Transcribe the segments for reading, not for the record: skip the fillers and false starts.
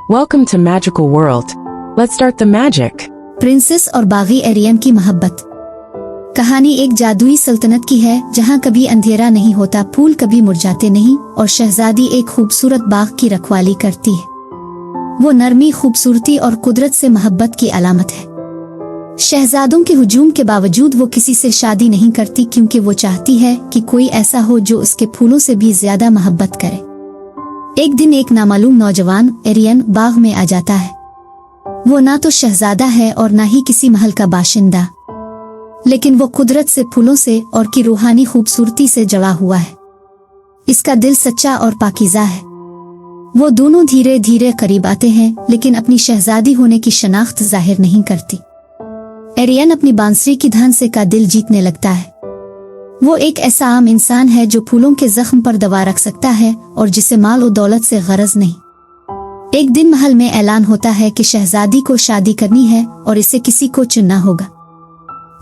Welcome to Magical World. Let's start the magic. Princess और बागी Ariane की मोहब्बत। कहानी एक जादुई सल्तनत की है जहां कभी अंधेरा नहीं होता, फूल कभी मुरझाते नहीं और शहजादी एक खूबसूरत बाग की रखवाली करती है। वो नरमी, खूबसूरती और कुदरत से मोहब्बत की अलामत है। शहजादों के हुजूम के बावजूद वो किसी से शादी नहीं करती क्योंकि वो चाहती है कि कोई ऐसा हो जो उसके फूलों से भी ज्यादा मोहब्बत करे। एक दिन एक नामालूम नौजवान एरियन बाग में आ जाता है। वो ना तो शहजादा है और ना ही किसी महल का बाशिंदा, लेकिन वो कुदरत से, फूलों से और की रूहानी खूबसूरती से जड़ा हुआ है। इसका दिल सच्चा और पाकीज़ा है। वो दोनों धीरे धीरे करीब आते हैं, लेकिन अपनी शहजादी होने की शनाख्त जाहिर नहीं करती। एरियन अपनी बांसुरी की धन से का दिल जीतने लगता है। वो एक ऐसा आम इंसान है जो फूलों के जख्म पर दवा रख सकता है और जिसे माल और दौलत से गरज नहीं। एक दिन महल में ऐलान होता है कि शहजादी को शादी करनी है और इसे किसी को चुनना होगा।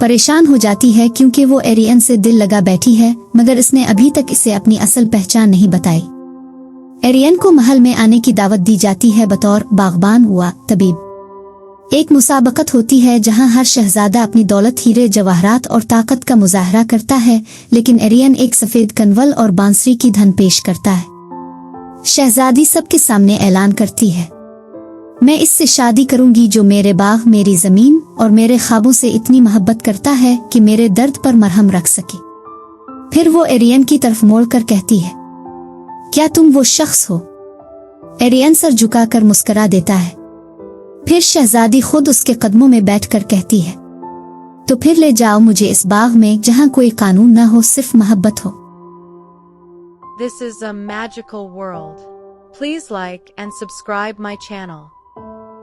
परेशान हो जाती है क्योंकि वो एरियन से दिल लगा बैठी है, मगर इसने अभी तक इसे अपनी असल पहचान नहीं बताई। एरियन को महल में आने की दावत दी जाती है बतौर बागबान हुआ तबीब। एक मुसाबकत होती है जहां हर शहजादा अपनी दौलत, हीरे, जवाहरात और ताकत का मुजाहरा करता है, लेकिन एरियन एक सफेद कनवल और बांसुरी की धन पेश करता है। शहजादी सबके सामने ऐलान करती है, मैं इससे शादी करूंगी जो मेरे बाग, मेरी जमीन और मेरे ख्वाबों से इतनी मोहब्बत करता है कि मेरे दर्द पर मरहम रख सके। फिर वो एरियन की तरफ मोड़कर कहती है, क्या तुम वो शख्स हो? एरियन सर झुकाकर मुस्कुरा देता है। फिर शहजादी खुद उसके कदमों में बैठकर कहती है, तो फिर ले जाओ मुझे इस बाग में जहां कोई कानून ना हो, सिर्फ मोहब्बत हो। This is a magical world. Please like and subscribe my channel.